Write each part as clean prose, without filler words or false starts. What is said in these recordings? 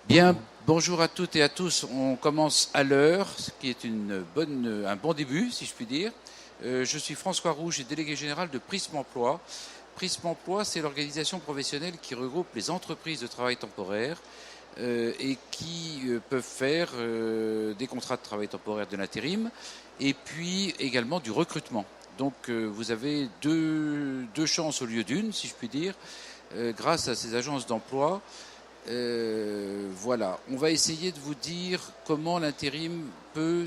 Bien, bonjour à toutes et à tous. On commence à l'heure, ce qui est un bon début, si je puis dire. Je suis François Rouge, délégué général de Prisme Emploi. Prisme Emploi, c'est l'organisation professionnelle qui regroupe les entreprises de travail temporaire et qui peuvent faire des contrats de travail temporaire de l'intérim et puis également du recrutement. Donc vous avez deux chances au lieu d'une, si je puis dire, grâce à ces agences d'emploi. Voilà, on va essayer de vous dire comment l'intérim peut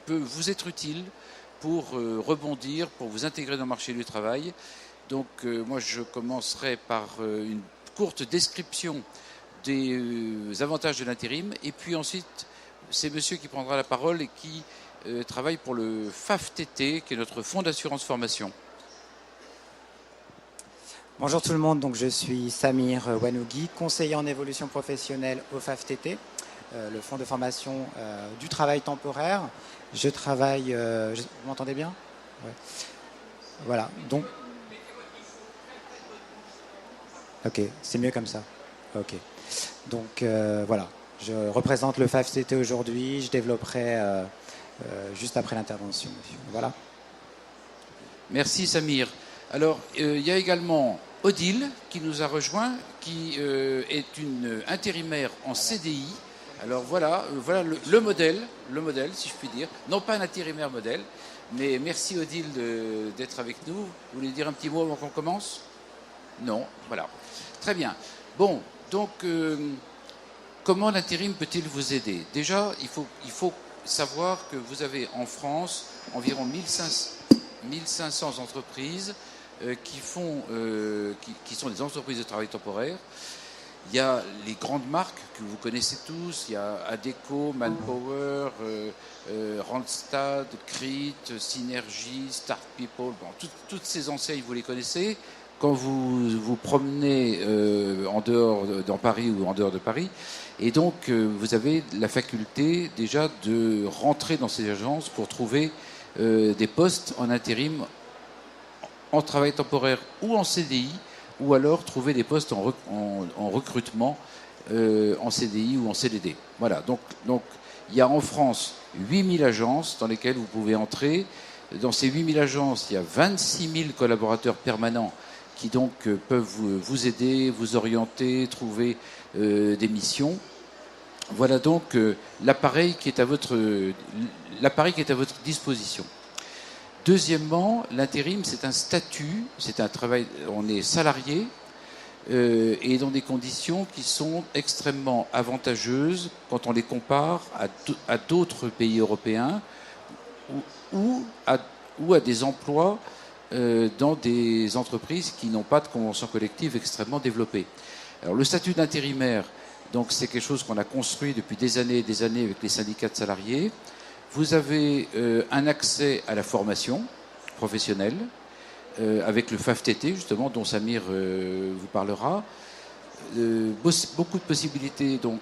vous être utile pour rebondir, pour vous intégrer dans le marché du travail. Donc moi je commencerai par une courte description des avantages de l'intérim et puis ensuite c'est monsieur qui prendra la parole et qui travaille pour le FAFTT qui est notre fonds d'assurance formation. Bonjour tout le monde, donc je suis Samir Wanougi, conseiller en évolution professionnelle au FAFTT, le fonds de formation du travail temporaire. Je travaille... vous m'entendez bien? Ouais. Voilà, donc... Ok, c'est mieux comme ça. Ok. Donc voilà, je représente le FAFTT aujourd'hui, je développerai juste après l'intervention. Voilà. Merci Samir. Alors, il y a également Odile qui nous a rejoint, qui est une intérimaire en CDI. Alors voilà, le modèle, si je puis dire. Non pas un intérimaire modèle, mais merci Odile d'être avec nous. Vous voulez dire un petit mot avant qu'on commence? Non, voilà. Très bien. Bon, donc, comment l'intérim peut-il vous aider? Déjà, il faut savoir que vous avez en France environ 1500 entreprises qui sont des entreprises de travail temporaire. Il y a les grandes marques que vous connaissez tous, il y a Adecco, Manpower, Randstad, Crit, Synergie, Start People, bon, toutes ces enseignes, vous les connaissez. Quand vous vous promenez en dehors dans Paris ou en dehors de Paris, et donc vous avez la faculté déjà de rentrer dans ces agences pour trouver des postes en intérim, en travail temporaire ou en CDI, ou alors trouver des postes en recrutement en CDI ou en CDD. Voilà, donc il y a en France 8000 agences dans lesquelles vous pouvez entrer. Dans ces 8000 agences, il y a 26 000 collaborateurs permanents qui donc peuvent vous aider, vous orienter, trouver des missions. Voilà donc l'appareil qui est à votre disposition. Deuxièmement, l'intérim, c'est un statut, c'est un travail, on est salarié et dans des conditions qui sont extrêmement avantageuses quand on les compare à d'autres pays européens ou à des emplois dans des entreprises qui n'ont pas de convention collective extrêmement développée. Alors le statut d'intérimaire, donc c'est quelque chose qu'on a construit depuis des années et des années avec les syndicats de salariés. Vous avez un accès à la formation professionnelle avec le FAFTT, justement, dont Samir vous parlera. Beaucoup de possibilités, donc,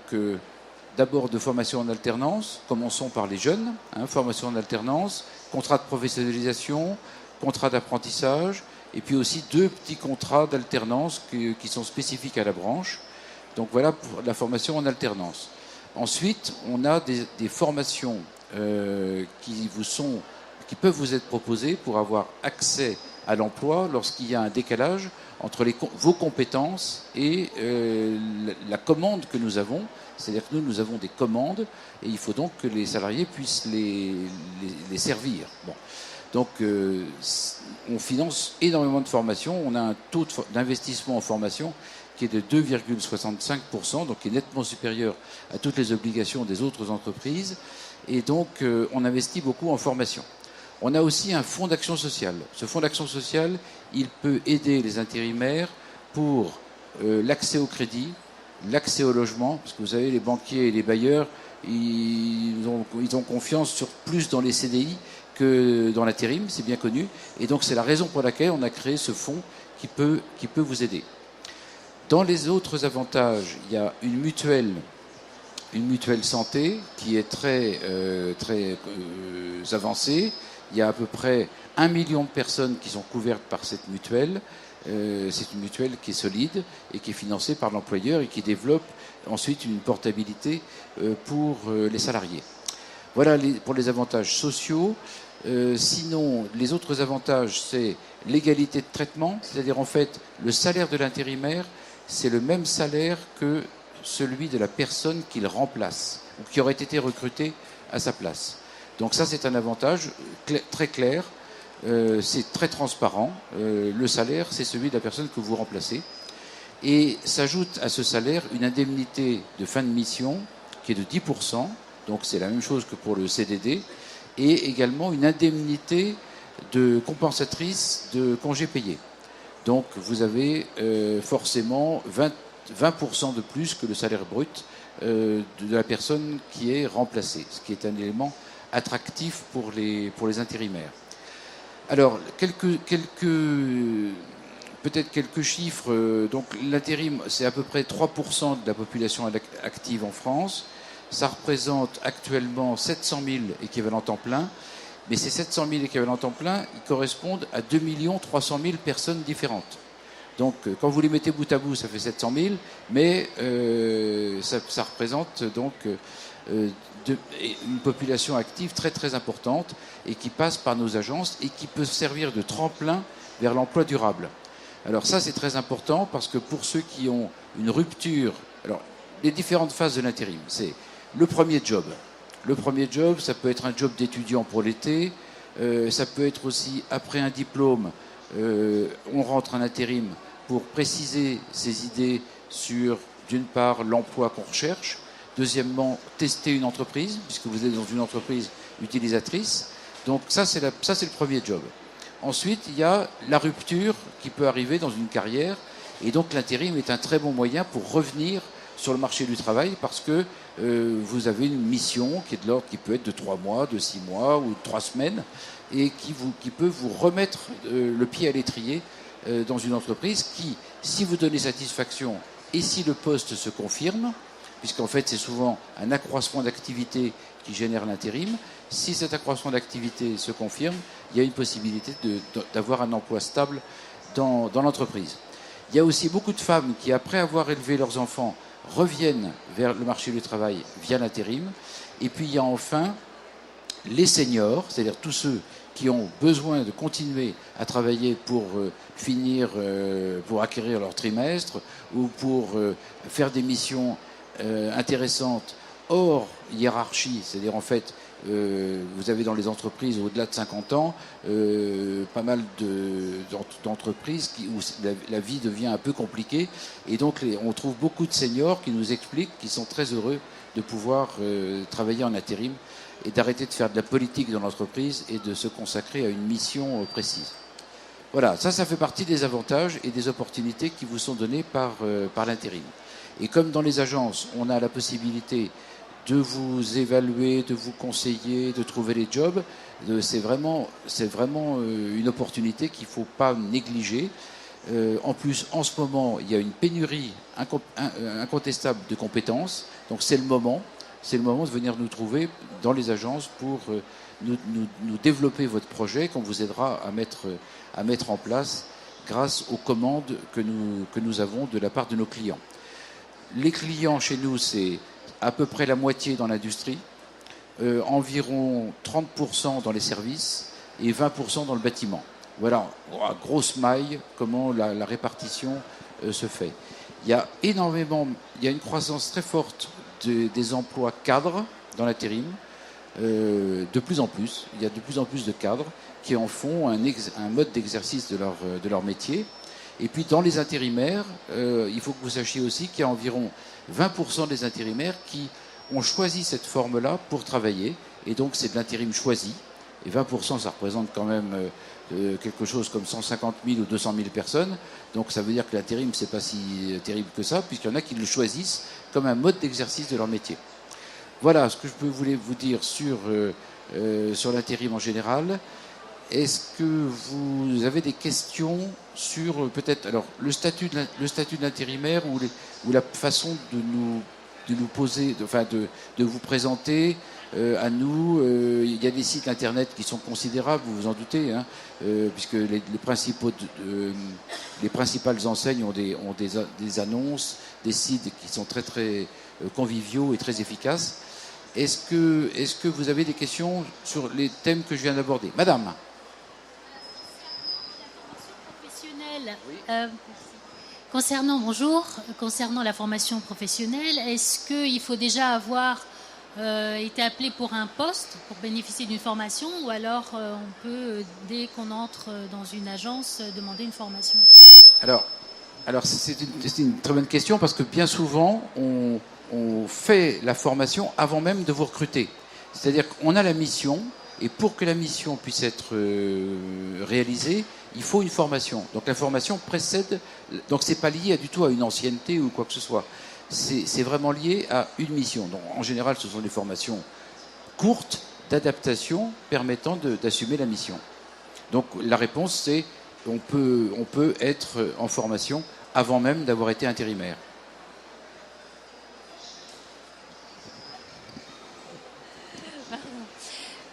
d'abord de formation en alternance. Commençons par les jeunes, formation en alternance, contrat de professionnalisation, contrat d'apprentissage, et puis aussi 2 petits contrats d'alternance qui sont spécifiques à la branche. Donc voilà pour la formation en alternance. Ensuite, on a des formations qui peuvent vous être proposées pour avoir accès à l'emploi lorsqu'il y a un décalage entre vos compétences et la commande que nous avons. C'est-à-dire que nous avons des commandes et il faut donc que les salariés puissent les servir. Bon. Donc, on finance énormément de formations. On a un taux d'investissement en formation qui est de 2,65%, donc qui est nettement supérieur à toutes les obligations des autres entreprises. Et donc, on investit beaucoup en formation. On a aussi un fonds d'action sociale. Ce fonds d'action sociale, il peut aider les intérimaires pour l'accès au crédit, l'accès au logement, parce que vous savez, les banquiers et les bailleurs, ils ont confiance plus dans les CDI que dans l'intérim, c'est bien connu. Et donc, c'est la raison pour laquelle on a créé ce fonds qui peut vous aider. Dans les autres avantages, il y a une mutuelle santé qui est très avancée. Il y a à peu près 1 million de personnes qui sont couvertes par cette mutuelle. C'est une mutuelle qui est solide et qui est financée par l'employeur et qui développe ensuite une portabilité pour les salariés. Voilà pour les avantages sociaux. Sinon, les autres avantages, c'est l'égalité de traitement, c'est-à-dire en fait, le salaire de l'intérimaire, c'est le même salaire que celui de la personne qu'il remplace, ou qui aurait été recrutée à sa place. Donc ça, c'est un avantage très clair, c'est très transparent. Le salaire, c'est celui de la personne que vous remplacez. Et s'ajoute à ce salaire une indemnité de fin de mission qui est de 10%, donc c'est la même chose que pour le CDD, et également une indemnité compensatrice de congés payés. Donc vous avez forcément 20% de plus que le salaire brut de la personne qui est remplacée, ce qui est un élément attractif pour les intérimaires. Alors, peut-être quelques chiffres. Donc l'intérim, c'est à peu près 3% de la population active en France. Ça représente actuellement 700 000 équivalents temps plein. Mais ces 700 000 équivalents temps plein, ils correspondent à 2 300 000 personnes différentes. Donc quand vous les mettez bout à bout, ça fait 700 000, mais ça représente donc une population active très très importante et qui passe par nos agences et qui peut servir de tremplin vers l'emploi durable. Alors ça, c'est très important parce que pour ceux qui ont une rupture, alors les différentes phases de l'intérim, c'est le premier job. Le premier job, ça peut être un job d'étudiant pour l'été, ça peut être aussi après un diplôme, on rentre en intérim pour préciser ses idées sur, d'une part, l'emploi qu'on recherche, deuxièmement, tester une entreprise, puisque vous êtes dans une entreprise utilisatrice. Donc ça, c'est le premier job. Ensuite, il y a la rupture qui peut arriver dans une carrière, et donc l'intérim est un très bon moyen pour revenir sur le marché du travail parce que vous avez une mission qui est de l'ordre qui peut être de 3 mois, de 6 mois ou de 3 semaines et qui peut vous remettre le pied à l'étrier dans une entreprise qui, si vous donnez satisfaction et si le poste se confirme, puisqu'en fait c'est souvent un accroissement d'activité qui génère l'intérim, si cet accroissement d'activité se confirme, il y a une possibilité d'avoir un emploi stable dans l'entreprise. Il y a aussi beaucoup de femmes qui, après avoir élevé leurs enfants, reviennent vers le marché du travail via l'intérim. Et puis il y a enfin les seniors, c'est-à-dire tous ceux qui ont besoin de continuer à travailler pour pour acquérir leur trimestre ou pour faire des missions intéressantes hors hiérarchie, c'est-à-dire en fait vous avez dans les entreprises au-delà de 50 ans pas mal d'entreprises où la vie devient un peu compliquée et donc on trouve beaucoup de seniors qui nous expliquent qu'ils sont très heureux de pouvoir travailler en intérim et d'arrêter de faire de la politique dans l'entreprise et de se consacrer à une mission précise. Voilà, ça fait partie des avantages et des opportunités qui vous sont donnés par l'intérim. Et comme dans les agences, on a la possibilité de vous évaluer, de vous conseiller, de trouver les jobs, c'est vraiment une opportunité qu'il ne faut pas négliger. En plus, en ce moment, il y a une pénurie incontestable de compétences, donc c'est le moment de venir nous trouver dans les agences pour nous développer votre projet qu'on vous aidera à mettre en place grâce aux commandes que nous avons de la part de nos clients. Les clients chez nous, c'est à peu près la moitié dans l'industrie, environ 30% dans les services et 20% dans le bâtiment. Voilà, à grosse maille, comment la répartition se fait. Il y a une croissance très forte des emplois cadres dans l'intérim, de plus en plus. Il y a de plus en plus de cadres qui en font un mode d'exercice de leur métier. Et puis dans les intérimaires, il faut que vous sachiez aussi qu'il y a environ 20% des intérimaires qui ont choisi cette forme-là pour travailler. Et donc c'est de l'intérim choisi. Et 20%, ça représente quand même quelque chose comme 150 000 ou 200 000 personnes. Donc ça veut dire que l'intérim, c'est pas si terrible que ça, puisqu'il y en a qui le choisissent comme un mode d'exercice de leur métier. Voilà ce que je voulais vous dire sur l'intérim en général. Est-ce que vous avez des questions sur peut-être alors le statut de l'intérimaire ou la façon nous poser, de vous présenter à nous. Il y a des sites internet qui sont considérables, vous vous en doutez, hein, puisque les principales enseignes ont des annonces, des sites qui sont très très conviviaux et très efficaces. Est-ce que vous avez des questions sur les thèmes que je viens d'aborder, Madame? Concernant la formation professionnelle, est-ce qu'il faut déjà avoir été appelé pour un poste pour bénéficier d'une formation, ou alors on peut, dès qu'on entre dans une agence, demander une formation? Alors c'est une très bonne question, parce que bien souvent, on fait la formation avant même de vous recruter. C'est-à-dire qu'on a la mission, et pour que la mission puisse être réalisée, il faut une formation. Donc la formation précède, donc c'est pas lié du tout à une ancienneté ou quoi que ce soit. C'est vraiment lié à une mission. Donc en général, ce sont des formations courtes, d'adaptation, permettant d'assumer la mission. Donc la réponse, c'est on peut être en formation avant même d'avoir été intérimaire.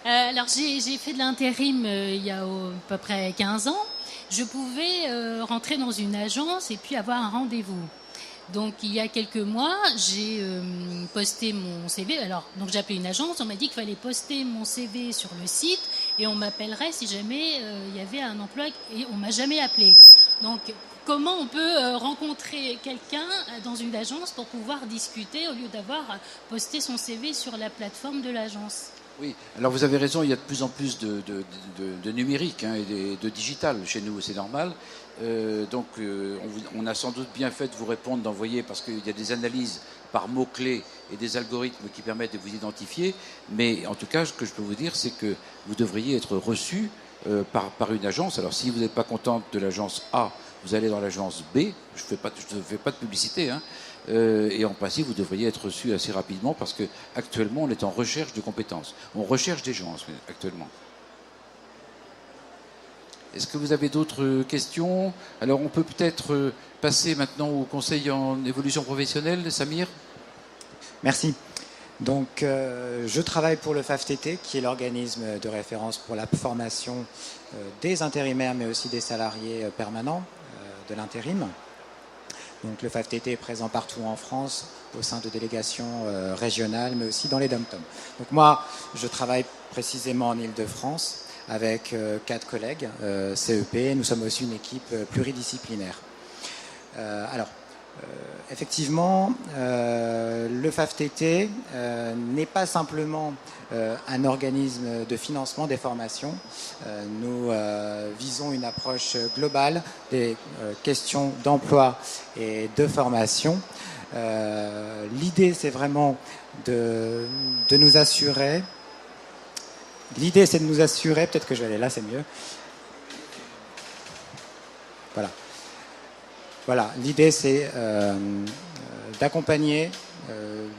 Alors j'ai fait de l'intérim il y a à peu près 15 ans. Je pouvais rentrer dans une agence et puis avoir un rendez-vous. Donc il y a quelques mois, j'ai posté mon CV. Alors donc j'ai appelé une agence, on m'a dit qu'il fallait poster mon CV sur le site et on m'appellerait si jamais il y avait un emploi, et on m'a jamais appelé. Donc comment on peut rencontrer quelqu'un dans une agence pour pouvoir discuter au lieu d'avoir posté son CV sur la plateforme de l'agence? Oui, alors vous avez raison, il y a de plus en plus de numérique, hein, et de digital chez nous, c'est normal. Donc on a sans doute bien fait de vous répondre, d'envoyer, parce qu'il y a des analyses par mots-clés et des algorithmes qui permettent de vous identifier. Mais en tout cas, ce que je peux vous dire, c'est que vous devriez être reçu par une agence. Alors si vous n'êtes pas contente de l'agence A, vous allez dans l'agence B. Je ne fais pas de publicité, hein. Et en principe, vous devriez être reçu assez rapidement, parce qu'actuellement, on est en recherche de compétences. On recherche des gens actuellement. Est-ce que vous avez d'autres questions? Alors, on peut peut-être passer maintenant au conseil en évolution professionnelle. Samir? Merci. Donc, je travaille pour le FAFTT, qui est l'organisme de référence pour la formation des intérimaires, mais aussi des salariés permanents de l'intérim. Donc le FAFTT est présent partout en France, au sein de délégations régionales, mais aussi dans les dom-toms. Donc moi, je travaille précisément en Île-de-France avec 4 collègues CEP. Nous sommes aussi une équipe pluridisciplinaire. Effectivement, le FAFTT n'est pas simplement un organisme de financement des formations. Nous visons une approche globale des questions d'emploi et de formation. L'idée, c'est vraiment de nous assurer. L'idée, c'est de nous assurer. Peut-être que je vais aller là, c'est mieux. Voilà. Voilà, l'idée c'est d'accompagner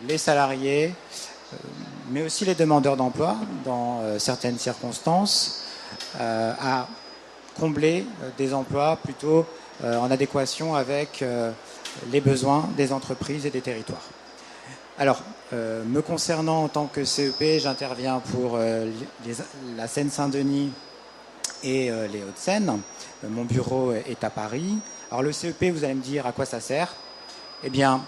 les salariés, mais aussi les demandeurs d'emploi dans certaines circonstances, à combler des emplois plutôt en adéquation avec les besoins des entreprises et des territoires. Alors, me concernant en tant que CEP, j'interviens pour la Seine-Saint-Denis et les Hauts-de-Seine. Mon bureau est à Paris. Alors le CEP, vous allez me dire à quoi ça sert. Eh bien,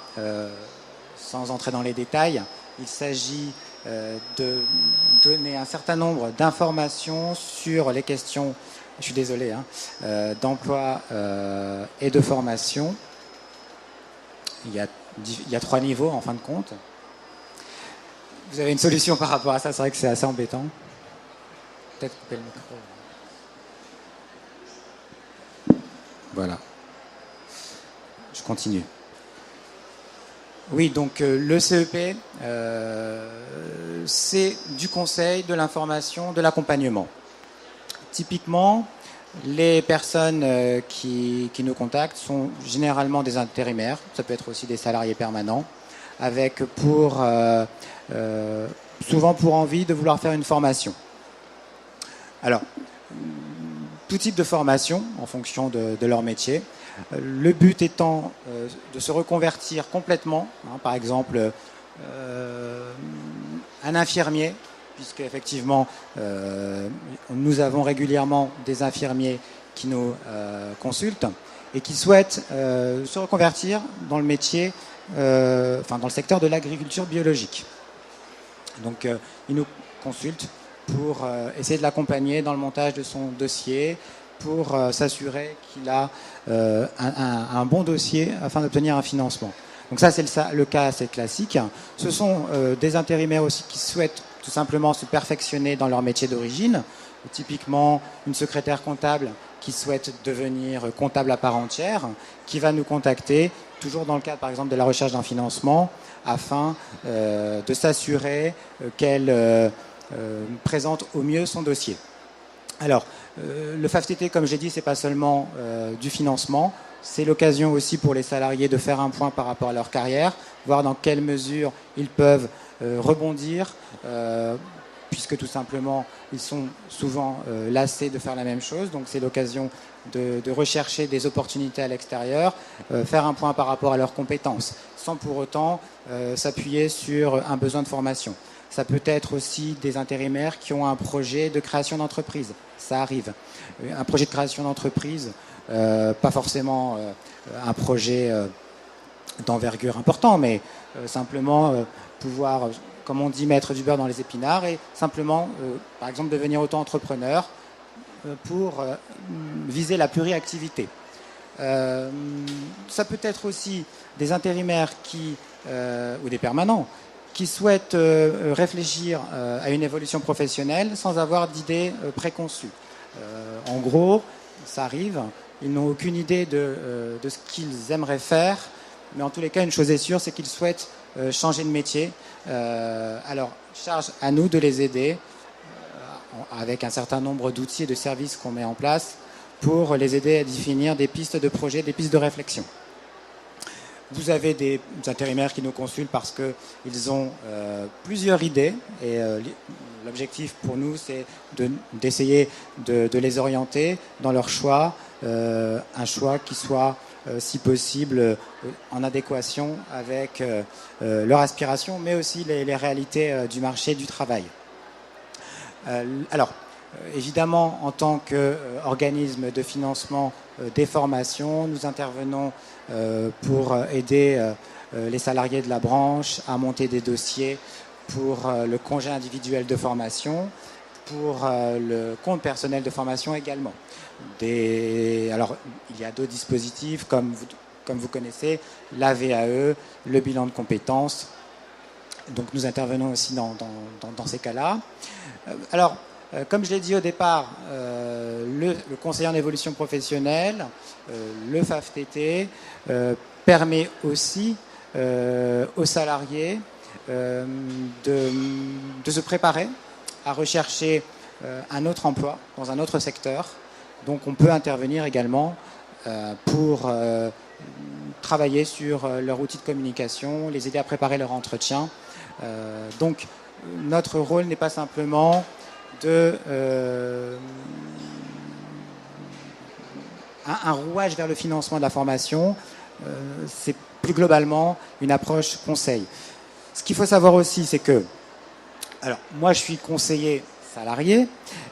sans entrer dans les détails, il s'agit de donner un certain nombre d'informations sur les questions, je suis désolé, d'emploi et de formation. Il y a 3 niveaux en fin de compte. Vous avez une solution par rapport à ça? C'est vrai que c'est assez embêtant. Peut-être couper le micro. Voilà. Je continue. Oui, donc le CEP, c'est du conseil, de l'information, de l'accompagnement. Typiquement, les personnes qui nous contactent sont généralement des intérimaires, ça peut être aussi des salariés permanents, avec souvent pour envie de vouloir faire une formation. Alors, tout type de formation en fonction de leur métier. Le but étant de se reconvertir complètement. Par exemple, un infirmier, puisque effectivement nous avons régulièrement des infirmiers qui nous consultent et qui souhaitent se reconvertir dans le métier, dans le secteur de l'agriculture biologique. Donc ils nous consultent pour essayer de l'accompagner dans le montage de son dossier, pour s'assurer qu'il a un bon dossier afin d'obtenir un financement. Donc ça, c'est le cas assez classique. Ce sont des intérimaires aussi qui souhaitent tout simplement se perfectionner dans leur métier d'origine. Typiquement, une secrétaire comptable qui souhaite devenir comptable à part entière, qui va nous contacter, toujours dans le cadre, par exemple, de la recherche d'un financement, afin de s'assurer qu'elle présente au mieux son dossier. Alors, le FAFTT, comme j'ai dit, c'est pas seulement du financement, c'est l'occasion aussi pour les salariés de faire un point par rapport à leur carrière, voir dans quelle mesure ils peuvent rebondir, puisque tout simplement ils sont souvent lassés de faire la même chose. Donc c'est l'occasion de rechercher des opportunités à l'extérieur, faire un point par rapport à leurs compétences, sans pour autant s'appuyer sur un besoin de formation. Ça peut être aussi des intérimaires qui ont un projet de création d'entreprise. Ça arrive. Un projet de création d'entreprise, pas forcément un projet d'envergure important, mais simplement pouvoir, comme on dit, mettre du beurre dans les épinards et simplement, par exemple, devenir auto-entrepreneur pour viser la pluriactivité. Ça peut être aussi des intérimaires ou des permanents qui souhaitent réfléchir à une évolution professionnelle sans avoir d'idées préconçues. En gros, ça arrive, ils n'ont aucune idée de ce qu'ils aimeraient faire, mais en tous les cas, une chose est sûre, c'est qu'ils souhaitent changer de métier. Alors, charge à nous de les aider avec un certain nombre d'outils et de services qu'on met en place pour les aider à définir des pistes de projet, des pistes de réflexion. Vous avez des intérimaires qui nous consultent parce qu'ils ont plusieurs idées et l'objectif pour nous, c'est d'essayer de les orienter dans leur choix, un choix qui soit, si possible, en adéquation avec leur aspiration, mais aussi les réalités du marché du travail. Alors, évidemment, en tant qu'organisme de financement des formations, nous intervenons pour aider les salariés de la branche à monter des dossiers pour le congé individuel de formation, pour le compte personnel de formation également. Alors, il y a d'autres dispositifs comme vous connaissez, la VAE, le bilan de compétences. Donc nous intervenons aussi dans ces cas-là. Alors, comme je l'ai dit au départ, le conseiller en évolution professionnelle, le FAFTT, permet aussi aux salariés de se préparer à rechercher un autre emploi dans un autre secteur. Donc on peut intervenir également pour travailler sur leur outil de communication, les aider à préparer leur entretien. Donc notre rôle n'est pas simplement un rouage vers le financement de la formation, c'est plus globalement une approche conseil. Ce qu'il faut savoir aussi, c'est que, alors moi je suis conseiller salarié,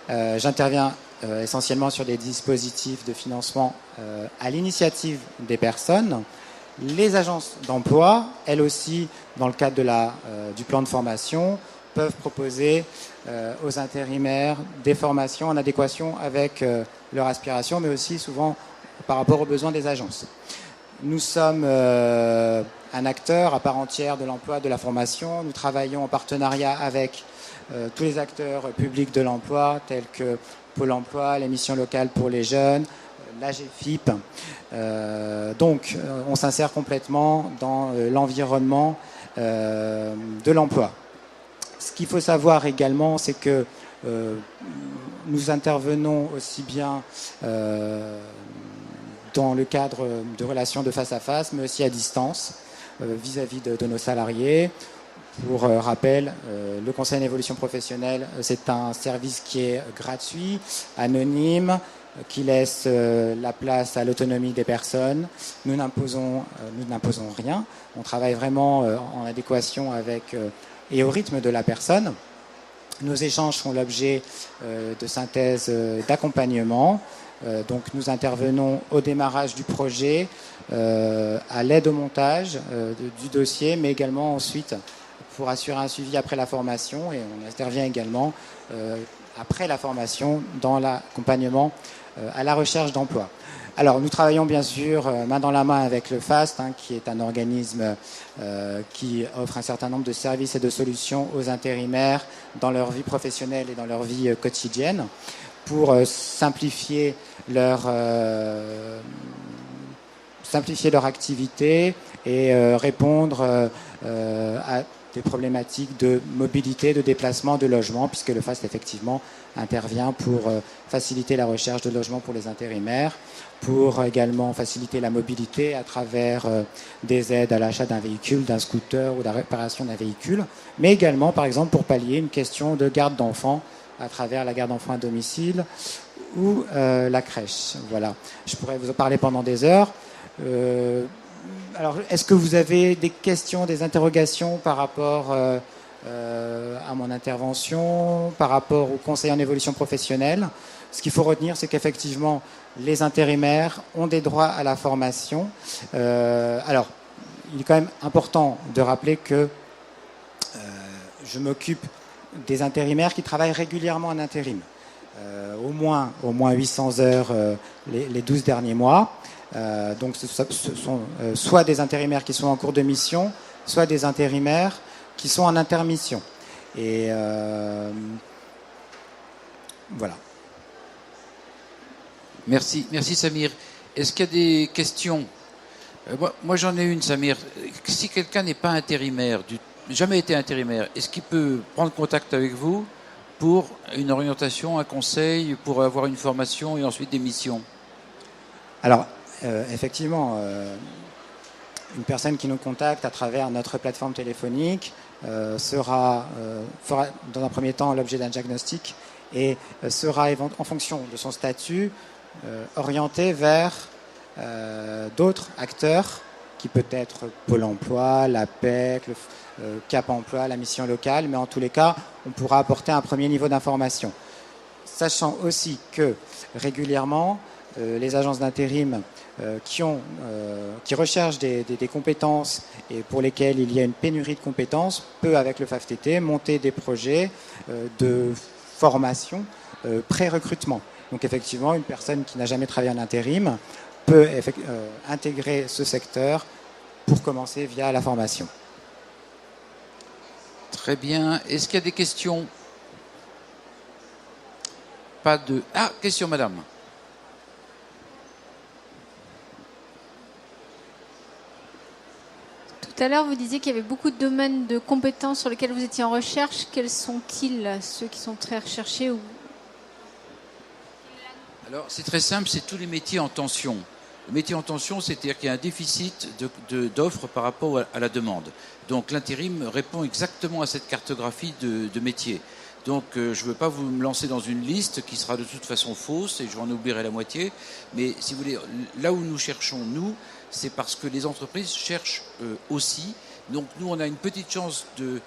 j'interviens essentiellement sur des dispositifs de financement à l'initiative des personnes. Les agences d'emploi, elles aussi, dans le cadre du plan de formation, peuvent proposer aux intérimaires des formations en adéquation avec leur aspiration, mais aussi souvent par rapport aux besoins des agences. Nous sommes un acteur à part entière de l'emploi, de la formation. Nous travaillons en partenariat avec tous les acteurs publics de l'emploi, tels que Pôle emploi, les missions locales pour les jeunes, l'AGFIP. Donc, on s'insère complètement dans l'environnement de l'emploi. Ce qu'il faut savoir également, c'est que nous intervenons aussi bien dans le cadre de relations de face à face, mais aussi à distance, vis-à-vis de nos salariés. Pour rappel, le conseil en évolution professionnelle, c'est un service qui est gratuit, anonyme, qui laisse la place à l'autonomie des personnes. Nous n'imposons rien. On travaille vraiment en adéquation avec et au rythme de la personne. Nos échanges font l'objet de synthèses d'accompagnement. Donc nous intervenons au démarrage du projet, à l'aide au montage du dossier, mais également ensuite pour assurer un suivi après la formation, et on intervient également après la formation dans l'accompagnement à la recherche d'emploi. Alors nous travaillons bien sûr main dans la main avec le FAST, qui est un organisme qui offre un certain nombre de services et de solutions aux intérimaires dans leur vie professionnelle et dans leur vie quotidienne, pour simplifier leur activité et répondre à des problématiques de mobilité, de déplacement, de logement, puisque le FAST effectivement intervient pour faciliter la recherche de logement pour les intérimaires, pour également faciliter la mobilité à travers des aides à l'achat d'un véhicule, d'un scooter ou de la réparation d'un véhicule, mais également par exemple pour pallier une question de garde d'enfants à travers la garde d'enfants à domicile ou la crèche. Voilà. Je pourrais vous en parler pendant des heures. Alors, est-ce que vous avez des questions, des interrogations par rapport à mon intervention, par rapport au conseil en évolution professionnelle? Ce qu'il faut retenir, c'est qu'effectivement, les intérimaires ont des droits à la formation. Alors, il est quand même important de rappeler que je m'occupe des intérimaires qui travaillent régulièrement en intérim. Au moins 800 heures les 12 derniers mois. Donc ce sont soit des intérimaires qui sont en cours de mission, soit des intérimaires qui sont en intermission. Et voilà. Merci Samir. Est-ce qu'il y a des questions? Moi j'en ai une, Samir. Si quelqu'un n'est pas intérimaire, jamais été intérimaire, est-ce qu'il peut prendre contact avec vous pour une orientation, un conseil, pour avoir une formation et ensuite des missions? Alors, effectivement, une personne qui nous contacte à travers notre plateforme téléphonique fera dans un premier temps l'objet d'un diagnostic et sera en fonction de son statut orienté vers d'autres acteurs qui peut être Pôle emploi, l'APEC, le Cap emploi, la mission locale, mais en tous les cas, on pourra apporter un premier niveau d'information. Sachant aussi que régulièrement, les agences d'intérim qui recherchent des compétences et pour lesquelles il y a une pénurie de compétences peut, avec le FAFTT, monter des projets de formation pré-recrutement. Donc effectivement, une personne qui n'a jamais travaillé en intérim peut intégrer ce secteur pour commencer via la formation. Très bien. Est-ce qu'il y a des questions? Pas de... Ah, question, madame. Tout à l'heure, vous disiez qu'il y avait beaucoup de domaines de compétences sur lesquels vous étiez en recherche. Quels sont-ils, ceux qui sont très recherchés ou... Alors, c'est très simple, c'est tous les métiers en tension. Le métier en tension, c'est-à-dire qu'il y a un déficit d'offres par rapport à la demande. Donc, l'intérim répond exactement à cette cartographie de métiers. Donc, je ne veux pas vous me lancer dans une liste qui sera de toute façon fausse et je en oublierai la moitié. Mais si vous voulez, là où nous cherchons, nous, c'est parce que les entreprises cherchent aussi. Donc nous, on a une petite chance de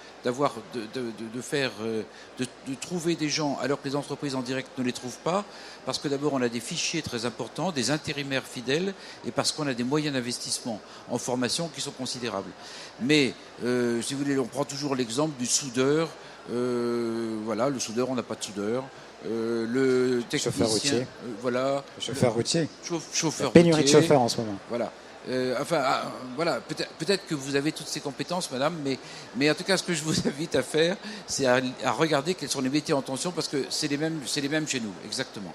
trouver des gens alors que les entreprises en direct ne les trouvent pas, parce que d'abord on a des fichiers très importants, des intérimaires fidèles, et parce qu'on a des moyens d'investissement en formation qui sont considérables. Mais si vous voulez, on prend toujours l'exemple du soudeur. Voilà, le soudeur, on n'a pas de soudeur. Le technicien, chauffeur routier. Voilà. Le chauffeur routier. Chauffeur pénurie routier. de chauffeurs en ce moment. Voilà. Voilà, peut-être que vous avez toutes ces compétences, madame, mais en tout cas, ce que je vous invite à faire, c'est à regarder quels sont les métiers en tension, parce que c'est les mêmes chez nous, exactement.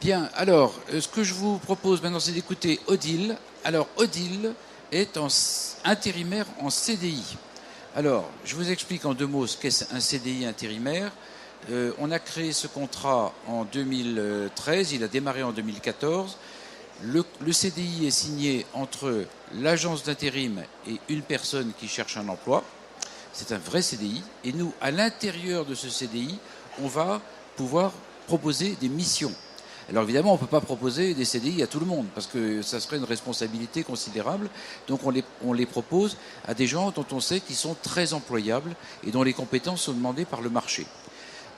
Bien, alors, ce que je vous propose maintenant, c'est d'écouter Odile. Alors, Odile est intérimaire en CDI. Alors, je vous explique en 2 mots ce qu'est un CDI intérimaire. On a créé ce contrat en 2013, il a démarré en 2014. Le CDI est signé entre l'agence d'intérim et une personne qui cherche un emploi. C'est un vrai CDI. Et nous, à l'intérieur de ce CDI, on va pouvoir proposer des missions. Alors évidemment, on ne peut pas proposer des CDI à tout le monde, parce que ça serait une responsabilité considérable. Donc on les propose à des gens dont on sait qu'ils sont très employables et dont les compétences sont demandées par le marché.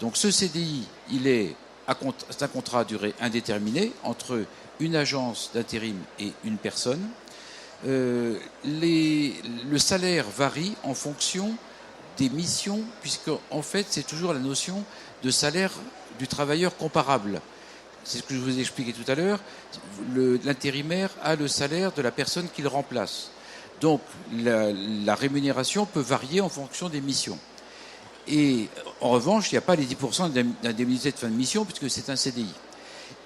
Donc ce CDI, c'est un contrat à durée indéterminée entre une agence d'intérim et une personne. Le salaire varie en fonction des missions, puisque en fait c'est toujours la notion de salaire du travailleur comparable. C'est ce que je vous ai expliqué tout à l'heure. L'intérimaire a le salaire de la personne qu'il remplace. Donc la rémunération peut varier en fonction des missions. Et en revanche, il n'y a pas les 10% d'indemnité de fin de mission, puisque c'est un CDI.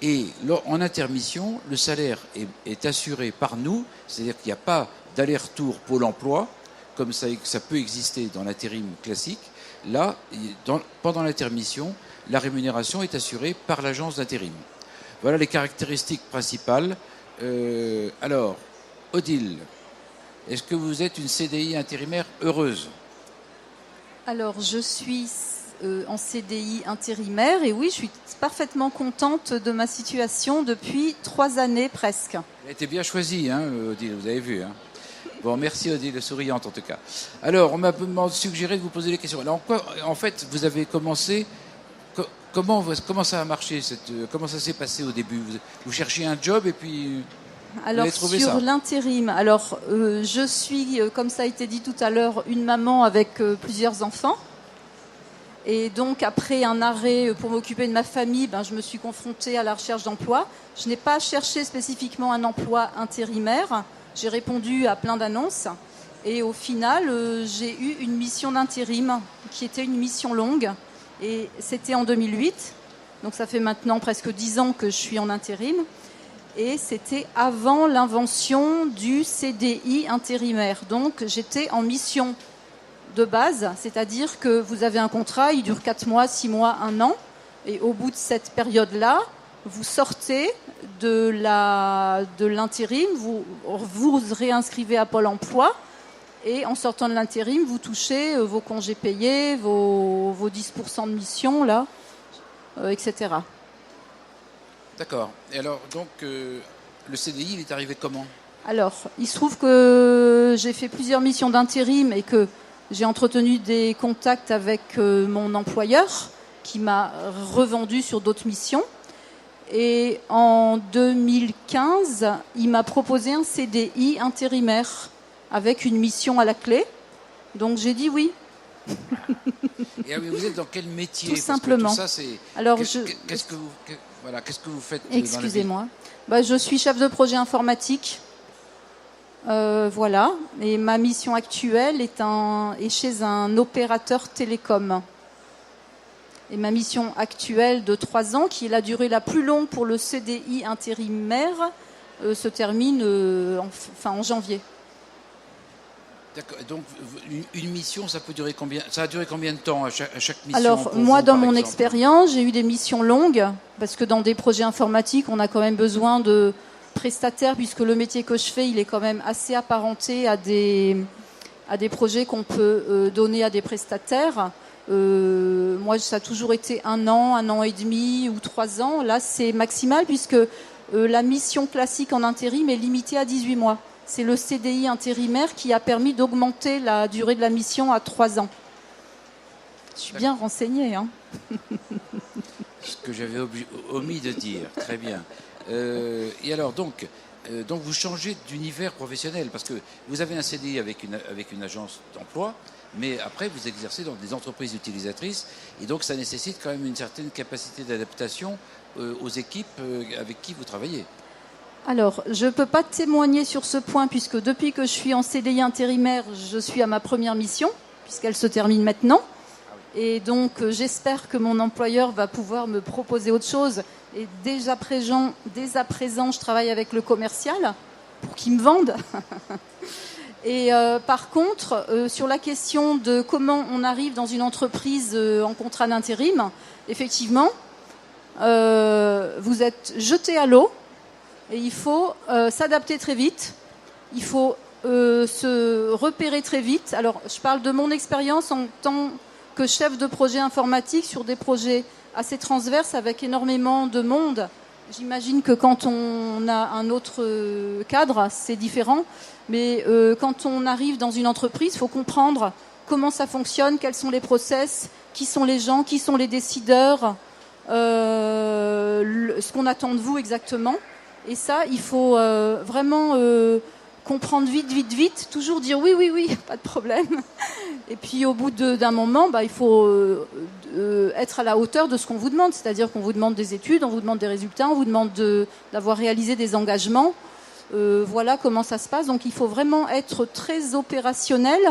Et en intermission, le salaire est assuré par nous, c'est-à-dire qu'il n'y a pas d'aller-retour Pôle emploi, comme ça peut exister dans l'intérim classique. Là, pendant l'intermission, la rémunération est assurée par l'agence d'intérim. Voilà les caractéristiques principales. Alors, Odile, est-ce que vous êtes une CDI intérimaire heureuse? Alors, je suis en CDI intérimaire et oui, je suis parfaitement contente de ma situation depuis 3 années presque. Elle a été bien choisie, hein, Odile, vous avez vu. Hein. Bon, merci Odile, souriante en tout cas. Alors, on m'a suggéré de vous poser des questions. Alors, en fait, vous avez commencé... Comment ça a marché comment ça s'est passé au début? Vous cherchiez un job et puis alors, vous avez trouvé sur ça? l'intérim, alors je suis, comme ça a été dit tout à l'heure, une maman avec plusieurs enfants. Et donc après un arrêt pour m'occuper de ma famille, je me suis confrontée à la recherche d'emploi. Je n'ai pas cherché spécifiquement un emploi intérimaire. J'ai répondu à plein d'annonces. Et au final, j'ai eu une mission d'intérim qui était une mission longue. Et c'était en 2008, donc ça fait maintenant presque 10 ans que je suis en intérim. Et c'était avant l'invention du CDI intérimaire. Donc j'étais en mission de base, c'est-à-dire que vous avez un contrat, il dure 4 mois, 6 mois, 1 an. Et au bout de cette période-là, vous sortez de l'intérim, vous réinscrivez à Pôle emploi. Et en sortant de l'intérim, vous touchez vos congés payés, vos 10% de mission, là, etc. D'accord. Et alors, donc, le CDI, il est arrivé comment? Alors, il se trouve que j'ai fait plusieurs missions d'intérim et que j'ai entretenu des contacts avec mon employeur qui m'a revendu sur d'autres missions. Et en 2015, il m'a proposé un CDI intérimaire avec une mission à la clé. Donc j'ai dit oui. Et vous êtes dans quel métier? Tout simplement. Tout ça, c'est... Alors, qu'est-ce que vous faites? Excusez-moi. Je suis chef de projet informatique. Voilà. Et ma mission actuelle est chez un opérateur télécom. Et ma mission actuelle de 3 ans, qui est la durée la plus longue pour le CDI intérimaire, se termine en janvier. D'accord. Donc, une mission, ça peut durer combien? Ça a duré combien de temps à chaque mission? Alors, moi, dans mon expérience, j'ai eu des missions longues, parce que dans des projets informatiques, on a quand même besoin de prestataires, puisque le métier que je fais, il est quand même assez apparenté à des projets qu'on peut donner à des prestataires. Moi, ça a toujours été 1 an et demi ou 3 ans. Là, c'est maximal, puisque la mission classique en intérim est limitée à 18 mois. C'est le CDI intérimaire qui a permis d'augmenter la durée de la mission à 3 ans. Je suis bien renseignée. Hein. Ce que j'avais omis de dire. Très bien. Et alors, donc vous changez d'univers professionnel, parce que vous avez un CDI avec une agence d'emploi, mais après, vous exercez dans des entreprises utilisatrices, et donc ça nécessite quand même une certaine capacité d'adaptation aux équipes avec qui vous travaillez. Alors, je ne peux pas témoigner sur ce point, puisque depuis que je suis en CDI intérimaire, je suis à ma première mission, puisqu'elle se termine maintenant. Et donc, j'espère que mon employeur va pouvoir me proposer autre chose. Et dès à présent, je travaille avec le commercial pour qu'il me vende. Et par contre, sur la question de comment on arrive dans une entreprise en contrat d'intérim, effectivement, vous êtes jeté à l'eau. Et il faut s'adapter très vite, il faut se repérer très vite. Alors, je parle de mon expérience en tant que chef de projet informatique sur des projets assez transverses avec énormément de monde. J'imagine que quand on a un autre cadre, c'est différent. Mais quand on arrive dans une entreprise, il faut comprendre comment ça fonctionne, quels sont les process, qui sont les gens, qui sont les décideurs, ce qu'on attend de vous exactement. Et ça, il faut vraiment comprendre vite, toujours dire oui, pas de problème. Et puis au bout d'un moment, il faut être à la hauteur de ce qu'on vous demande. C'est-à-dire qu'on vous demande des études, on vous demande des résultats, on vous demande d'avoir réalisé des engagements. Voilà comment ça se passe. Donc il faut vraiment être très opérationnel.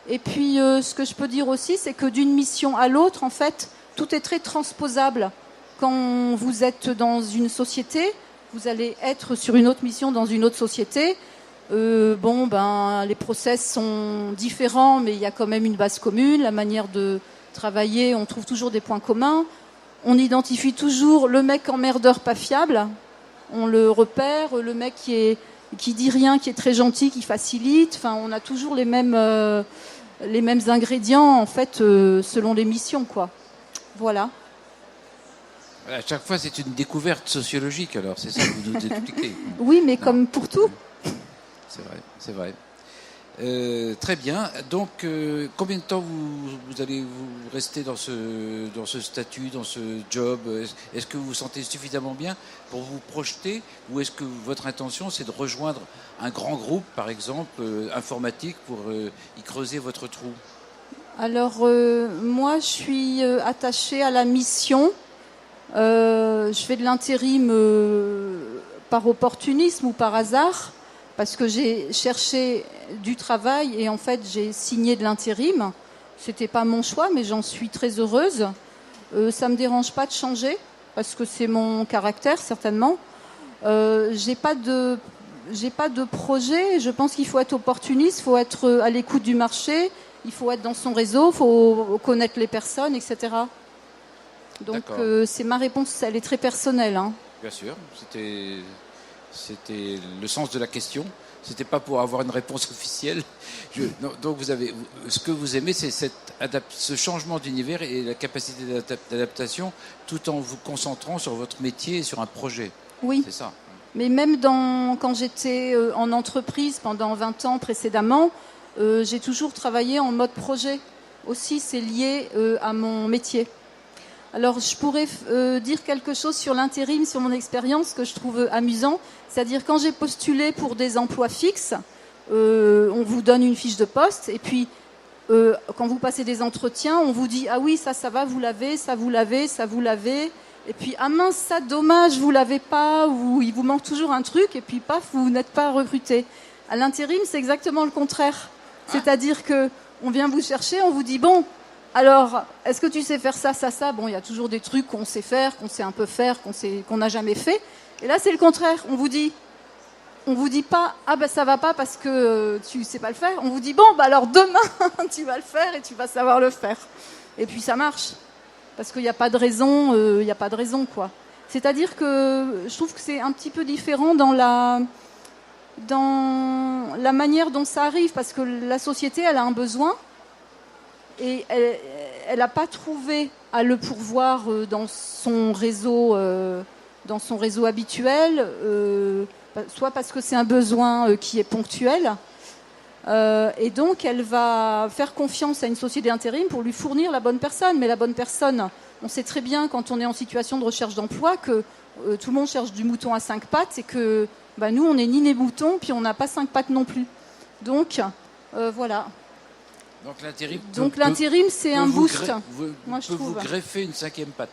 Et puis ce que je peux dire aussi, c'est que d'une mission à l'autre, en fait, tout est très transposable. Quand vous êtes dans une société, vous allez être sur une autre mission dans une autre société. Les process sont différents, mais il y a quand même une base commune. La manière de travailler, on trouve toujours des points communs. On identifie toujours le mec emmerdeur pas fiable. On le repère, le mec qui dit rien, qui est très gentil, qui facilite. Enfin, on a toujours les mêmes ingrédients, en fait, selon les missions, quoi. Voilà. À chaque fois, c'est une découverte sociologique, alors, c'est ça que vous nous expliquez. Oui, mais comme pour tout. C'est vrai. Très bien. Donc, combien de temps vous allez vous rester dans ce statut, dans ce job? Est-ce que vous vous sentez suffisamment bien pour vous projeter, ou est-ce que votre intention, c'est de rejoindre un grand groupe, par exemple, informatique, pour y creuser votre trou? Alors, moi, je suis attachée à la mission. Je fais de l'intérim par opportunisme ou par hasard, parce que j'ai cherché du travail et en fait j'ai signé de l'intérim. C'était pas mon choix, mais j'en suis très heureuse. Ça me dérange pas de changer, parce que c'est mon caractère certainement. J'ai pas de projet. Je pense qu'il faut être opportuniste, il faut être à l'écoute du marché, il faut être dans son réseau, il faut connaître les personnes, etc. Donc c'est ma réponse, elle est très personnelle. Hein. Bien sûr, c'était le sens de la question. C'était pas pour avoir une réponse officielle. Donc ce que vous aimez, c'est ce changement d'univers et la capacité d'adaptation, tout en vous concentrant sur votre métier et sur un projet. Oui. C'est ça. Mais même quand j'étais en entreprise pendant 20 ans précédemment, j'ai toujours travaillé en mode projet. Aussi, c'est lié à mon métier. Alors, je pourrais dire quelque chose sur l'intérim, sur mon expérience, que je trouve amusant. C'est-à-dire, quand j'ai postulé pour des emplois fixes, on vous donne une fiche de poste, et puis, quand vous passez des entretiens, on vous dit « Ah oui, ça va, vous l'avez, ça vous l'avez, ça vous l'avez. » Et puis « Ah mince, ça, dommage, vous l'avez pas, ou il vous manque toujours un truc, et puis paf, vous n'êtes pas recruté. » À l'intérim, c'est exactement le contraire. C'est-à-dire qu'on vient vous chercher, on vous dit « Bon, alors, est-ce que tu sais faire ça, ça, ça ?» Bon, il y a toujours des trucs qu'on sait faire, qu'on sait un peu faire, qu'on n'a jamais fait. Et là, c'est le contraire. On vous dit pas « Ah ben ça va pas parce que tu sais pas le faire ». On vous dit « Bon, alors demain, tu vas le faire et tu vas savoir le faire. » Et puis ça marche. Parce qu'il n'y a pas de raison, quoi. C'est-à-dire que je trouve que c'est un petit peu différent dans la manière dont ça arrive, parce que la société, elle a un besoin, et elle n'a pas trouvé à le pourvoir dans son réseau habituel, soit parce que c'est un besoin qui est ponctuel, et donc elle va faire confiance à une société d'intérim pour lui fournir la bonne personne. Mais la bonne personne, on sait très bien quand on est en situation de recherche d'emploi que tout le monde cherche du mouton à 5 pattes, et que nous, on n'est ni des moutons, puis on n'a pas 5 pattes non plus. Donc, voilà. Donc l'intérim, c'est un boost. Moi, je trouve. Vous greffer une 5e patte,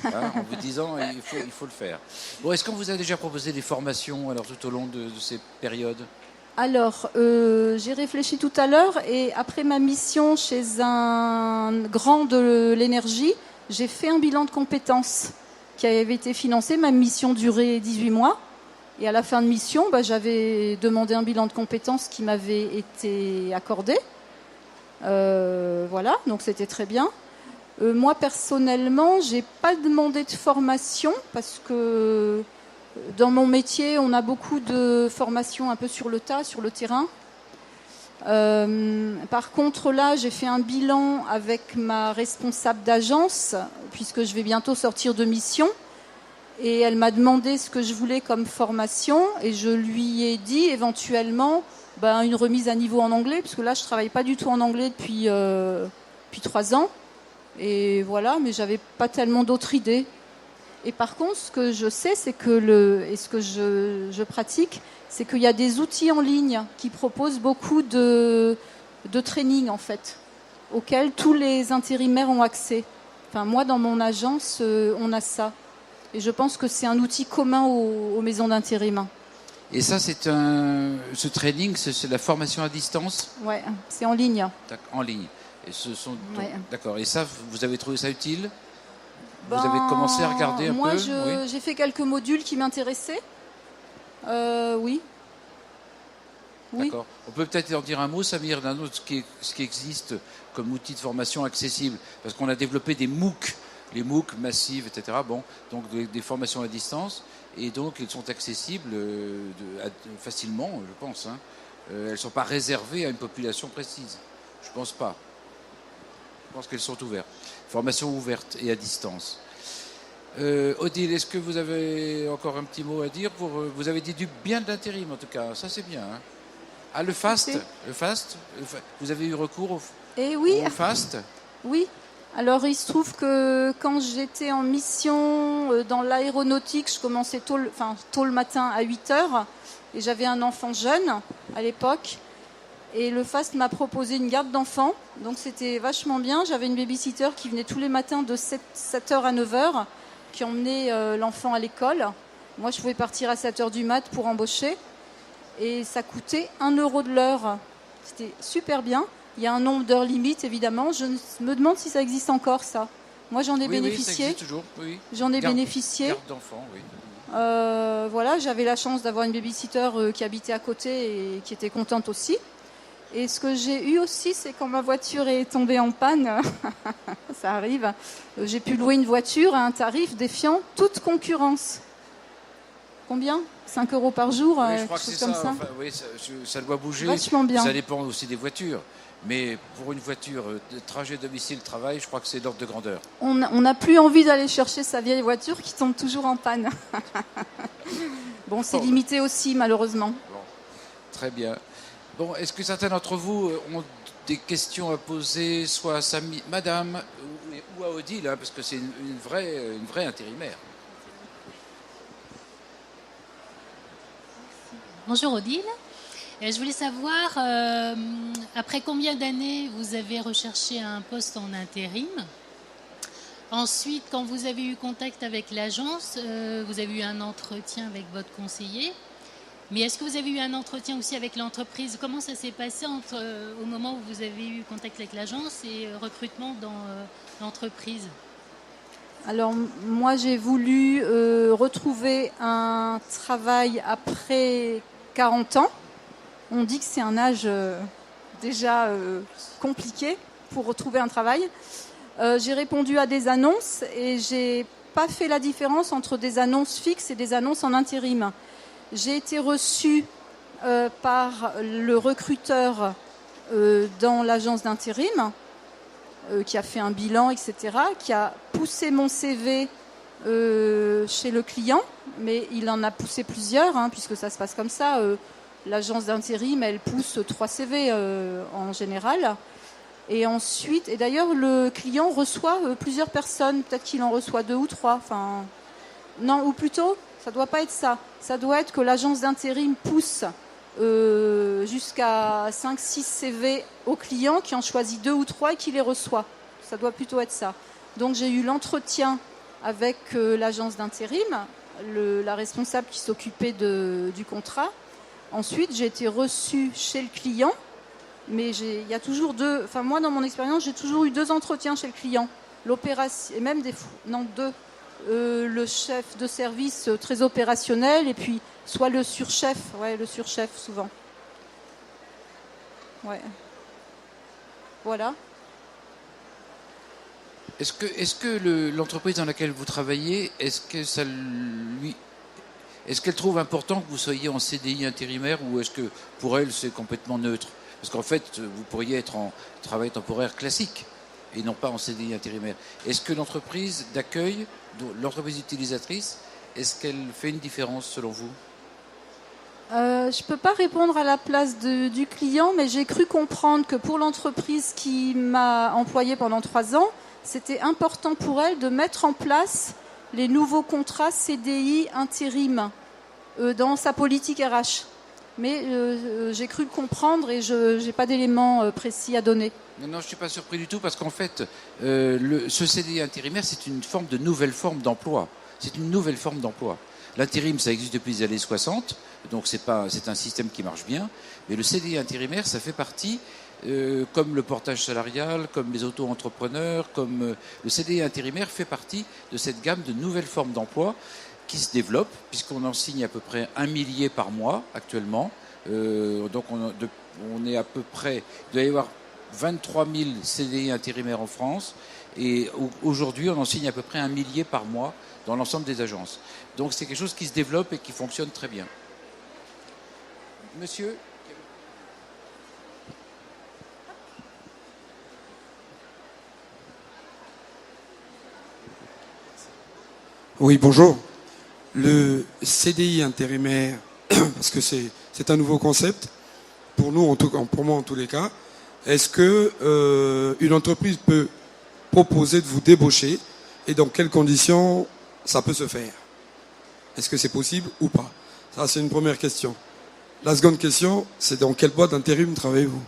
en vous disant il faut le faire. Bon, est-ce qu'on vous a déjà proposé des formations alors tout au long de ces périodes? Alors, j'ai réfléchi tout à l'heure, et après ma mission chez un grand de l'énergie, j'ai fait un bilan de compétences qui avait été financé. Ma mission durait 18 mois. Et à la fin de mission, j'avais demandé un bilan de compétences qui m'avait été accordé. Voilà, donc c'était très bien. Moi, personnellement, je n'ai pas demandé de formation, parce que dans mon métier, on a beaucoup de formations un peu sur le tas, sur le terrain. Par contre, là, j'ai fait un bilan avec ma responsable d'agence, puisque je vais bientôt sortir de mission. Et elle m'a demandé ce que je voulais comme formation. Et je lui ai dit éventuellement une remise à niveau en anglais, parce que là, je ne travaille pas du tout en anglais depuis 3 ans. Et voilà, mais j'avais pas tellement d'autres idées. Et par contre, ce que je sais, c'est que et ce que je pratique, c'est qu'il y a des outils en ligne qui proposent beaucoup de training, en fait, auxquels tous les intérimaires ont accès. Enfin, moi, dans mon agence, on a ça. Et je pense que c'est un outil commun aux maisons d'intérim. Et ça, ce training, c'est la formation à distance? Ouais, c'est en ligne. En ligne. Et ce sont Ouais. D'accord. Et ça, vous avez trouvé ça utile? Vous avez commencé à regarder un peu? Moi, Oui. j'ai fait quelques modules qui m'intéressaient. Oui. Oui. D'accord. On peut peut-être en dire un mot, Samir, d'un autre, ce qui existe comme outil de formation accessible. Parce qu'on a développé des MOOC, les MOOC massives, etc. Bon, donc des formations à distance. Et donc, elles sont accessibles facilement, je pense. Hein. Elles ne sont pas réservées à une population précise. Je ne pense pas. Je pense qu'elles sont ouvertes. Formation ouverte et à distance. Odile, est-ce que vous avez encore un petit mot à dire vous avez dit du bien de l'intérim, en tout cas. Ça, c'est bien. Hein. Ah, le FAST. Vous avez eu recours au FAST? Oui. Alors, il se trouve que quand j'étais en mission dans l'aéronautique, je commençais tôt le matin à 8h. Et j'avais un enfant jeune à l'époque. Et le FAST m'a proposé une garde d'enfants. Donc, c'était vachement bien. J'avais une babysitter qui venait tous les matins de 7h à 9h, qui emmenait l'enfant à l'école. Moi, je pouvais partir à 7h du mat pour embaucher. Et ça coûtait 1 euro de l'heure. C'était super bien. Il y a un nombre d'heures limite, évidemment. Je me demande si ça existe encore, ça. Moi, j'en ai bénéficié. Oui, ça existe toujours. Oui. J'en ai bénéficié. Garde d'enfants, oui. Voilà, j'avais la chance d'avoir une babysitter qui habitait à côté et qui était contente aussi. Et ce que j'ai eu aussi, c'est quand ma voiture est tombée en panne, ça arrive, j'ai pu louer une voiture à un tarif défiant toute concurrence. Combien ? 5 euros par jour, Oui, je crois quelque que chose c'est comme ça. ça. Enfin, oui, ça doit bouger. Vachement bien. Ça dépend aussi des voitures. Mais pour une voiture de trajet domicile-travail, je crois que c'est d'ordre de grandeur. On n'a plus envie d'aller chercher sa vieille voiture qui tombe toujours en panne. Bon, c'est limité aussi, malheureusement. Bon, très bien. Bon, est-ce que certains d'entre vous ont des questions à poser, soit à Madame ou à Odile, hein, parce que c'est une vraie intérimaire. Bonjour Odile. Je voulais savoir, après combien d'années vous avez recherché un poste en intérim? Ensuite, quand vous avez eu contact avec l'agence, vous avez eu un entretien avec votre conseiller. Mais est-ce que vous avez eu un entretien aussi avec l'entreprise? Comment ça s'est passé au moment où vous avez eu contact avec l'agence et recrutement dans l'entreprise? Alors, moi, j'ai voulu retrouver un travail après 40 ans. On dit que c'est un âge déjà compliqué pour retrouver un travail. J'ai répondu à des annonces et j'ai pas fait la différence entre des annonces fixes et des annonces en intérim. J'ai été reçue par le recruteur dans l'agence d'intérim, qui a fait un bilan, etc., qui a poussé mon CV chez le client, mais il en a poussé plusieurs, hein, puisque ça se passe comme ça. L'agence d'intérim, elle pousse 3 CV en général. Et ensuite, et d'ailleurs, le client reçoit plusieurs personnes. Peut-être qu'il en reçoit 2 ou 3. Enfin, non, ou plutôt, ça ne doit pas être ça. Ça doit être que l'agence d'intérim pousse jusqu'à 5-6 CV au client qui en choisit 2 ou 3 et qui les reçoit. Ça doit plutôt être ça. Donc j'ai eu l'entretien avec l'agence d'intérim, la responsable qui s'occupait du contrat. Ensuite, j'ai été reçue chez le client, mais il y a toujours 2. Enfin, moi, dans mon expérience, j'ai toujours eu 2 entretiens chez le client. L'opération, et même 2. Le chef de service très opérationnel, et puis soit le surchef. Ouais, le surchef, souvent. Ouais. Voilà. Est-ce que l'entreprise dans laquelle vous travaillez, est-ce que ça Est-ce qu'elle trouve important que vous soyez en CDI intérimaire ou est-ce que pour elle c'est complètement neutre? Parce qu'en fait, vous pourriez être en travail temporaire classique et non pas en CDI intérimaire. Est-ce que l'entreprise d'accueil, l'entreprise utilisatrice, est-ce qu'elle fait une différence selon vous? Je ne peux pas répondre à la place du client, mais j'ai cru comprendre que pour l'entreprise qui m'a employée pendant 3 ans, c'était important pour elle de mettre en place les nouveaux contrats CDI intérim dans sa politique RH. Mais j'ai cru le comprendre et je n'ai pas d'éléments précis à donner. Non, je ne suis pas surpris du tout parce qu'en fait, ce CDI intérimaire, c'est une forme de nouvelle forme d'emploi. C'est une nouvelle forme d'emploi. L'intérim, ça existe depuis les années 60, donc c'est un système qui marche bien. Mais le CDI intérimaire, ça fait partie, comme le portage salarial, comme les auto-entrepreneurs, comme le CDI intérimaire fait partie de cette gamme de nouvelles formes d'emploi qui se développe, puisqu'on en signe à peu près 1 millier par mois actuellement. Donc on est à peu près, il doit y avoir 23 000 CDI intérimaires en France, et aujourd'hui on en signe à peu près 1 millier par mois dans l'ensemble des agences. Donc c'est quelque chose qui se développe et qui fonctionne très bien. Monsieur ? Oui, bonjour. Le CDI intérimaire, parce que c'est un nouveau concept, pour nous, pour moi en tous les cas, est-ce que une entreprise peut proposer de vous débaucher et dans quelles conditions ça peut se faire? Est-ce que c'est possible ou pas? Ça, c'est une première question. La seconde question, c'est dans quelle boîte d'intérim travaillez-vous?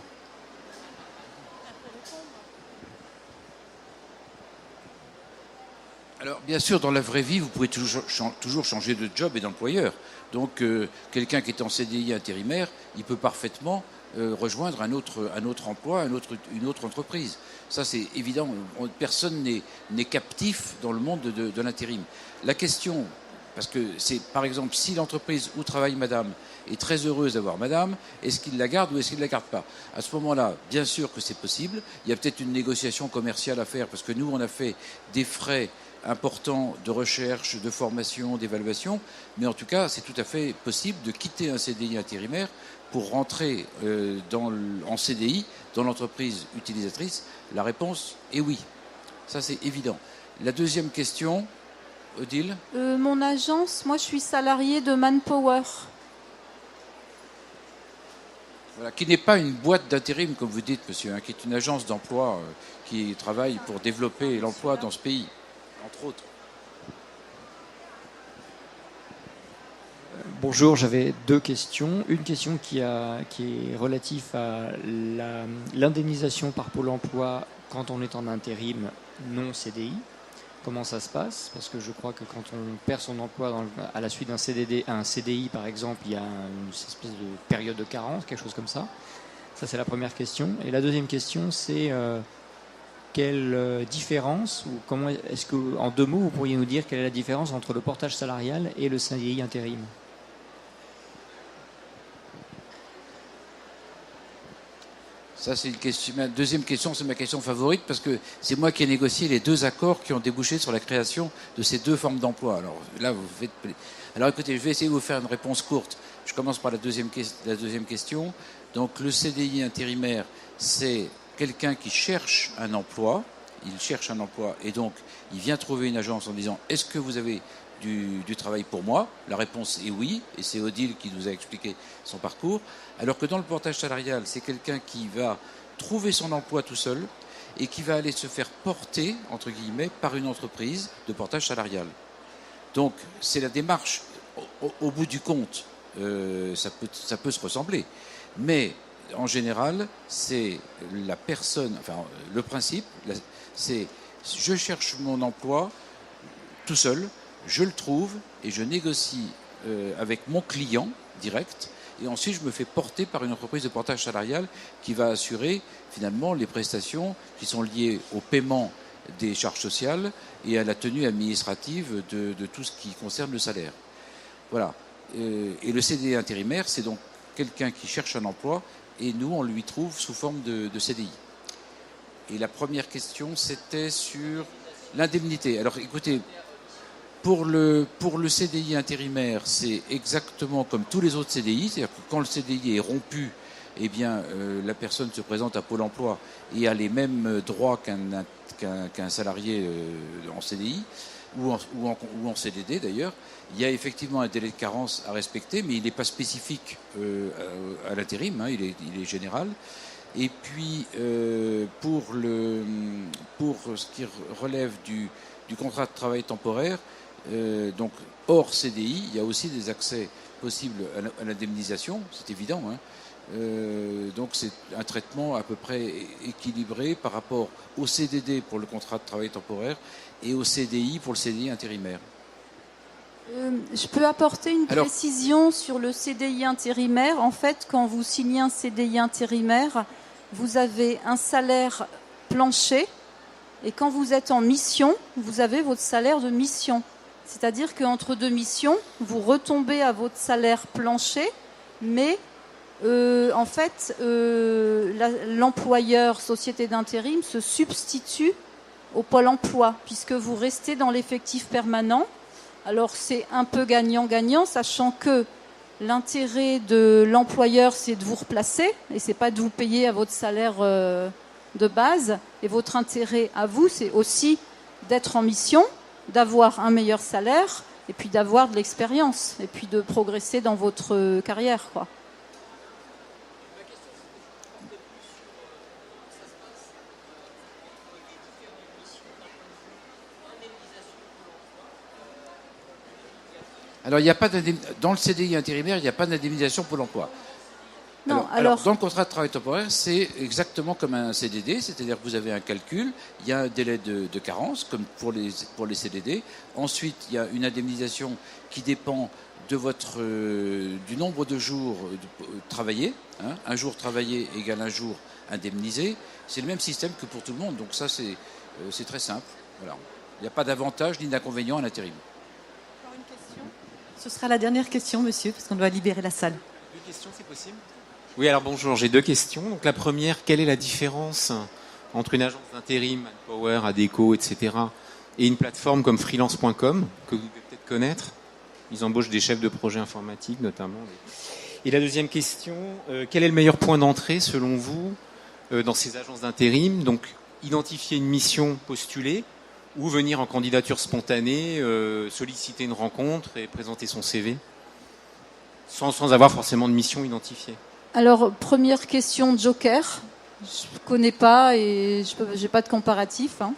Alors, bien sûr, dans la vraie vie, vous pouvez toujours changer de job et d'employeur. Donc, quelqu'un qui est en CDI intérimaire, il peut parfaitement rejoindre un autre emploi, une autre entreprise. Ça, c'est évident. Personne n'est captif dans le monde de l'intérim. La question, parce que c'est, par exemple, si l'entreprise où travaille madame est très heureuse d'avoir madame, est-ce qu'il la garde ou est-ce qu'il ne la garde pas? À ce moment-là, bien sûr que c'est possible. Il y a peut-être une négociation commerciale à faire, parce que nous, on a fait des frais important de recherche, de formation, d'évaluation, mais en tout cas, c'est tout à fait possible de quitter un CDI intérimaire pour rentrer en CDI dans l'entreprise utilisatrice. La réponse est oui. Ça, c'est évident. La deuxième question, Odile? Mon agence, moi, je suis salariée de Manpower. Voilà, qui n'est pas une boîte d'intérim, comme vous dites, monsieur, hein, qui est une agence d'emploi qui travaille pour développer l'emploi dans ce pays, entre autres. Bonjour, j'avais 2 questions. Une question qui est relative à l'indemnisation par Pôle emploi quand on est en intérim non CDI. Comment ça se passe? Parce que je crois que quand on perd son emploi à la suite d'un CDD à un CDI, par exemple, il y a une espèce de période de carence, quelque chose comme ça. Ça, c'est la première question. Et la deuxième question, c'est quelle différence, ou comment est-ce que, en 2 mots, vous pourriez nous dire quelle est la différence entre le portage salarial et le CDI intérim? Ça, c'est une question. Ma deuxième question, c'est ma question favorite parce que c'est moi qui ai négocié les 2 accords qui ont débouché sur la création de ces 2 formes d'emploi. Alors là, vous faites. Alors écoutez, je vais essayer de vous faire une réponse courte. Je commence par la deuxième question. Donc le CDI intérimaire, c'est quelqu'un qui cherche un emploi. Il cherche un emploi et donc il vient trouver une agence en disant est-ce que vous avez du travail pour moi? La réponse est oui, et c'est Odile qui nous a expliqué son parcours. Alors que dans le portage salarial, c'est quelqu'un qui va trouver son emploi tout seul et qui va aller se faire porter, entre guillemets, par une entreprise de portage salarial. Donc, c'est la démarche. Au bout du compte, ça peut se ressembler. Mais, en général, c'est la personne, enfin, le principe, c'est je cherche mon emploi tout seul, je le trouve et je négocie avec mon client direct et ensuite je me fais porter par une entreprise de portage salarial qui va assurer finalement les prestations qui sont liées au paiement des charges sociales et à la tenue administrative de tout ce qui concerne le salaire. Voilà. Et le CDI intérimaire, c'est donc quelqu'un qui cherche un emploi et nous, on lui trouve sous forme de CDI. Et la première question, c'était sur l'indemnité. Alors écoutez, pour le CDI intérimaire, c'est exactement comme tous les autres CDI, c'est-à-dire que quand le CDI est rompu, eh bien, la personne se présente à Pôle emploi et a les mêmes droits qu'un salarié en CDI ou en CDD d'ailleurs. Il y a effectivement un délai de carence à respecter, mais il n'est pas spécifique à l'intérim, hein, il est général. Et puis, pour ce qui relève du contrat de travail temporaire, donc hors CDI, il y a aussi des accès possibles à l'indemnisation, c'est évident, hein. Donc c'est un traitement à peu près équilibré par rapport au CDD pour le contrat de travail temporaire et au CDI pour le CDI intérimaire. Je peux apporter une précision sur le CDI intérimaire. En fait, quand vous signez un CDI intérimaire, vous avez un salaire plancher et quand vous êtes en mission, vous avez votre salaire de mission. C'est-à-dire qu'entre deux missions, vous retombez à votre salaire plancher, mais en fait, l'employeur, société d'intérim, se substitue au Pôle emploi, puisque vous restez dans l'effectif permanent. Alors c'est un peu gagnant-gagnant, sachant que l'intérêt de l'employeur, c'est de vous replacer, et c'est pas de vous payer à votre salaire de base. Et votre intérêt à vous, c'est aussi d'être en mission, d'avoir un meilleur salaire, et puis d'avoir de l'expérience, et puis de progresser dans votre carrière, quoi. Alors, il n'y a pas dans le CDI intérimaire, il n'y a pas d'indemnisation Pôle emploi. Non, alors, dans le contrat de travail temporaire, c'est exactement comme un CDD, c'est-à-dire que vous avez un calcul, il y a un délai de carence, comme pour les CDD. Ensuite, il y a une indemnisation qui dépend de du nombre de jours travaillés. Hein. Un jour travaillé égale un jour indemnisé. C'est le même système que pour tout le monde, donc ça, c'est très simple. Voilà. Il n'y a pas d'avantage ni d'inconvénient à l'intérim. Ce sera la dernière question, monsieur, parce qu'on doit libérer la salle. Deux questions, c'est possible ? Oui, alors bonjour, j'ai deux questions. Donc la première, quelle est la différence entre une agence d'intérim, Manpower, Adecco, etc., et une plateforme comme freelance.com, que vous devez peut-être connaître ? Ils embauchent des chefs de projet informatique, notamment. Et la deuxième question, quel est le meilleur point d'entrée, selon vous, dans ces agences d'intérim ? Donc, identifier une mission postulée, ou venir en candidature spontanée, solliciter une rencontre et présenter son CV, sans avoir forcément de mission identifiée. Alors, première question, Joker. Je ne connais pas et je n'ai pas de comparatif. Hein.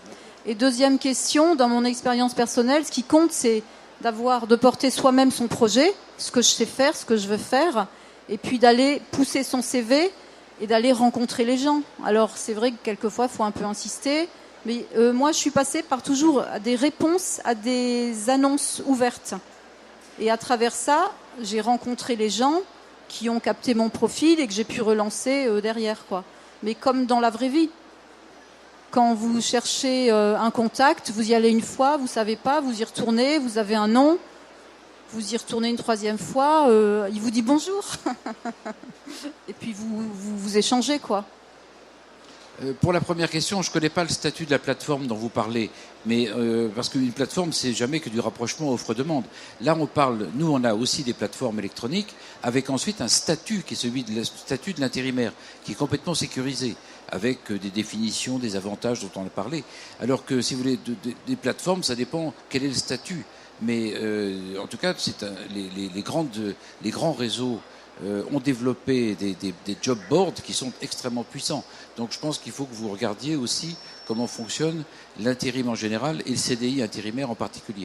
Et deuxième question, dans mon expérience personnelle, ce qui compte, c'est de porter soi-même son projet, ce que je sais faire, ce que je veux faire, et puis d'aller pousser son CV et d'aller rencontrer les gens. Alors, c'est vrai que quelquefois, il faut un peu insister. Mais moi, je suis passée par toujours des réponses à des annonces ouvertes. Et à travers ça, j'ai rencontré les gens qui ont capté mon profil et que j'ai pu relancer derrière, quoi. Mais comme dans la vraie vie. Quand vous cherchez un contact, vous y allez une fois, vous ne savez pas, vous y retournez, vous avez un nom, vous y retournez une troisième fois, il vous dit bonjour. Et puis vous échangez, quoi. Pour la première question, je ne connais pas le statut de la plateforme dont vous parlez, mais parce qu'une plateforme, c'est jamais que du rapprochement offre-demande. Là, nous, on a aussi des plateformes électroniques avec ensuite un statut qui est celui de statut de l'intérimaire, qui est complètement sécurisé, avec des définitions, des avantages dont on a parlé. Alors que, si vous voulez, des plateformes, ça dépend quel est le statut. Mais en tout cas, les grands réseaux ont développé des job boards qui sont extrêmement puissants. Donc je pense qu'il faut que vous regardiez aussi comment fonctionne l'intérim en général et le CDI intérimaire en particulier.